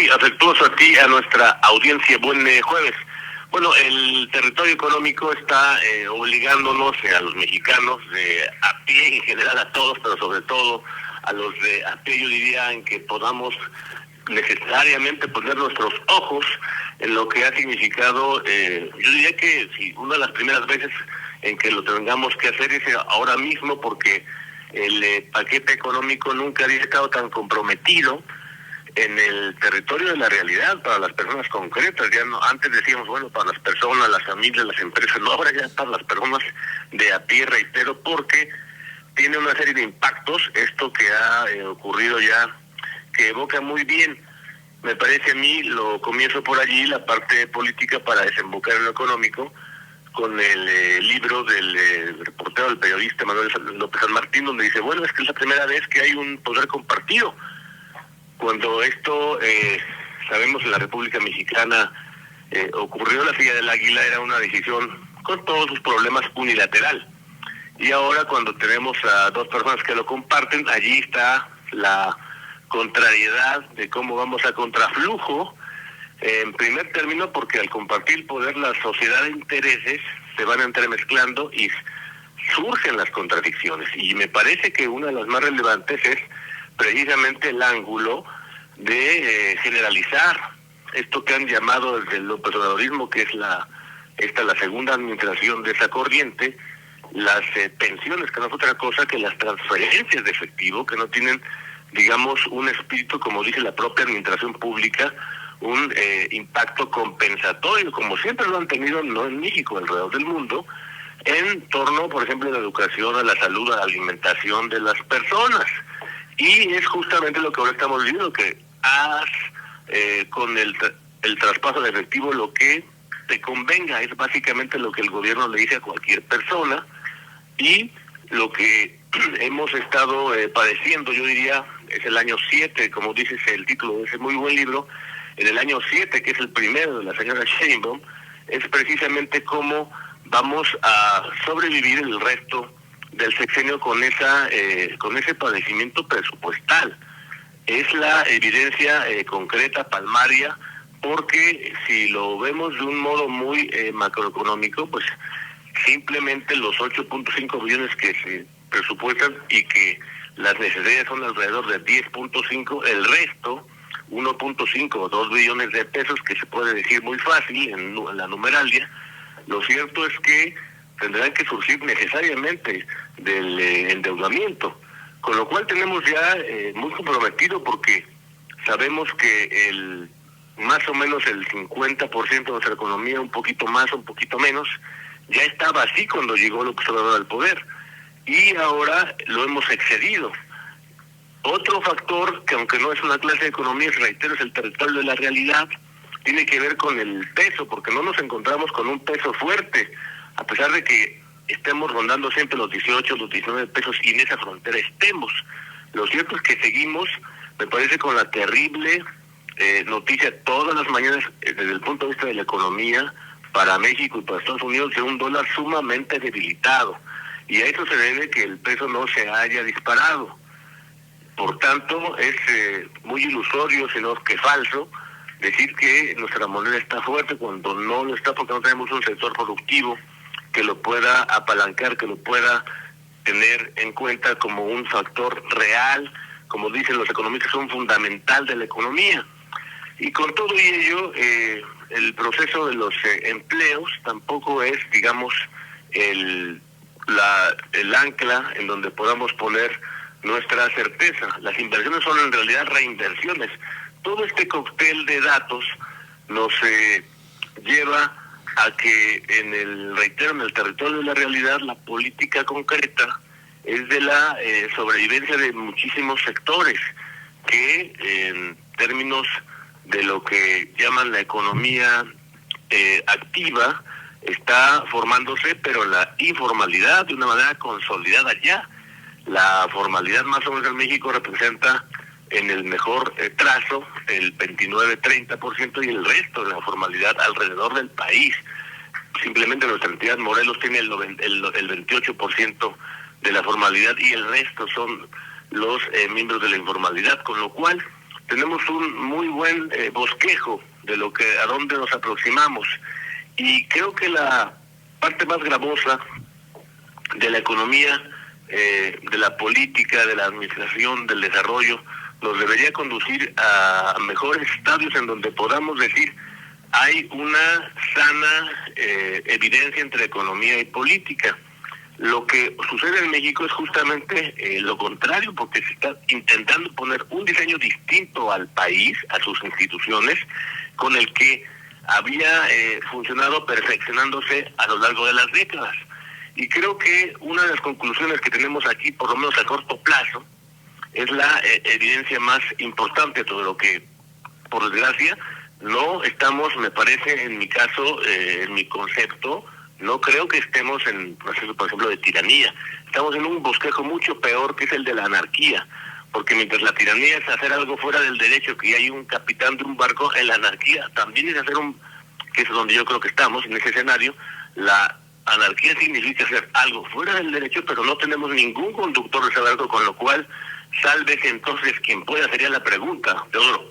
muy afectuoso a ti y a nuestra audiencia. Buen jueves. Bueno, el territorio económico está obligándonos a los mexicanos a pie, en general a todos, pero sobre todo a los de a pie, yo diría, en que podamos necesariamente poner nuestros ojos en lo que ha significado, yo diría que sí, una de las primeras veces en que lo tengamos que hacer es ahora mismo, porque el paquete económico nunca había estado tan comprometido en el territorio de la realidad para las personas concretas. Ya no, antes decíamos, bueno, para las personas, las familias, las empresas, no, ahora ya para las personas de a pie, reitero, porque tiene una serie de impactos, esto que ha ocurrido ya, que evoca muy bien, me parece a mí, lo comienzo por allí, la parte política para desembocar en lo económico, con el libro del reportero, del periodista Manuel López San Martín, donde dice, bueno, es que es la primera vez que hay un poder compartido. Cuando esto, sabemos, en la República Mexicana ocurrió, la silla del águila era una decisión con todos sus problemas unilateral. Y ahora, cuando tenemos a dos personas que lo comparten, allí está la contrariedad de cómo vamos a contraflujo. En primer término, porque al compartir el poder, la sociedad de intereses se van entremezclando y surgen las contradicciones. Y me parece que una de las más relevantes es precisamente el ángulo de generalizar esto que han llamado desde el López Obradorismo, que es la segunda administración de esa corriente, las pensiones, que no es otra cosa que las transferencias de efectivo, que no tienen, digamos, un espíritu, como dice la propia administración pública, un impacto compensatorio, como siempre lo han tenido, no en México, alrededor del mundo, en torno, por ejemplo, a la educación, a la salud, a la alimentación de las personas. Y es justamente lo que ahora estamos viendo, que haz con el traspaso de efectivo lo que te convenga. Es básicamente lo que el gobierno le dice a cualquier persona, y lo que hemos estado padeciendo, yo diría, es el año 7, como dices el título de ese muy buen libro, en el año 7, que es el primero de la señora Sheinbaum, es precisamente cómo vamos a sobrevivir el resto del sexenio con ese padecimiento presupuestal. Es la evidencia concreta, palmaria, porque si lo vemos de un modo muy macroeconómico, pues simplemente los 8.5 billones que se presupuestan y que las necesidades son alrededor de 10.5, el resto, 1.5 o 2 billones de pesos, que se puede decir muy fácil en la numeralia, lo cierto es que tendrán que surgir necesariamente del endeudamiento, con lo cual tenemos ya muy comprometido, porque sabemos que más o menos el 50% de nuestra economía, un poquito más, un poquito menos, ya estaba así cuando llegó López Obrador al poder, y ahora lo hemos excedido. Otro factor, que aunque no es una clase de economía, reitero, es el territorio de la realidad, tiene que ver con el peso, porque no nos encontramos con un peso fuerte, a pesar de que estemos rondando siempre los 18, los 19 pesos, y en esa frontera estemos. Lo cierto es que seguimos, me parece, con la terrible noticia todas las mañanas, desde el punto de vista de la economía, para México y para Estados Unidos, de un dólar sumamente debilitado. Y a eso se debe que el peso no se haya disparado. Por tanto, es muy ilusorio, sino que falso, decir que nuestra moneda está fuerte cuando no lo está, porque no tenemos un sector productivo que lo pueda apalancar, que lo pueda tener en cuenta como un factor real, como dicen los economistas, un fundamental de la economía. Y con todo ello, el proceso de los empleos tampoco es, digamos, el ancla en donde podamos poner nuestra certeza. Las inversiones son en realidad reinversiones. Todo este cóctel de datos nos lleva a que en el territorio de la realidad, la política concreta es de la sobrevivencia de muchísimos sectores que, en términos de lo que llaman la economía activa, está formándose, pero la informalidad de una manera consolidada ya. La formalidad más o menos en México representa, en el mejor trazo, el 29-30%, y el resto de la formalidad alrededor del país. Simplemente nuestra entidad Morelos tiene el 28% de la formalidad, y el resto son los miembros de la informalidad, con lo cual tenemos un muy buen bosquejo de a dónde nos aproximamos. Y creo que la parte más gravosa de la economía, de la política, de la administración, del desarrollo, nos debería conducir a mejores estadios en donde podamos decir hay una sana evidencia entre economía y política. Lo que sucede en México es justamente lo contrario, porque se está intentando poner un diseño distinto al país, a sus instituciones, con el que había funcionado perfeccionándose a lo largo de las décadas. Y creo que una de las conclusiones que tenemos aquí, por lo menos a corto plazo, es la evidencia más importante de todo lo que, por desgracia, no estamos, me parece, en mi caso, en mi concepto, no creo que estemos en un proceso, por ejemplo, de tiranía. Estamos en un bosquejo mucho peor, que es el de la anarquía. Porque mientras la tiranía es hacer algo fuera del derecho, que hay un capitán de un barco, en la anarquía también es hacer que es donde yo creo que estamos, en ese escenario, la anarquía significa hacer algo fuera del derecho, pero no tenemos ningún conductor de ese barco, con lo cual, sálvese entonces quien pueda, sería la pregunta, Teodoro.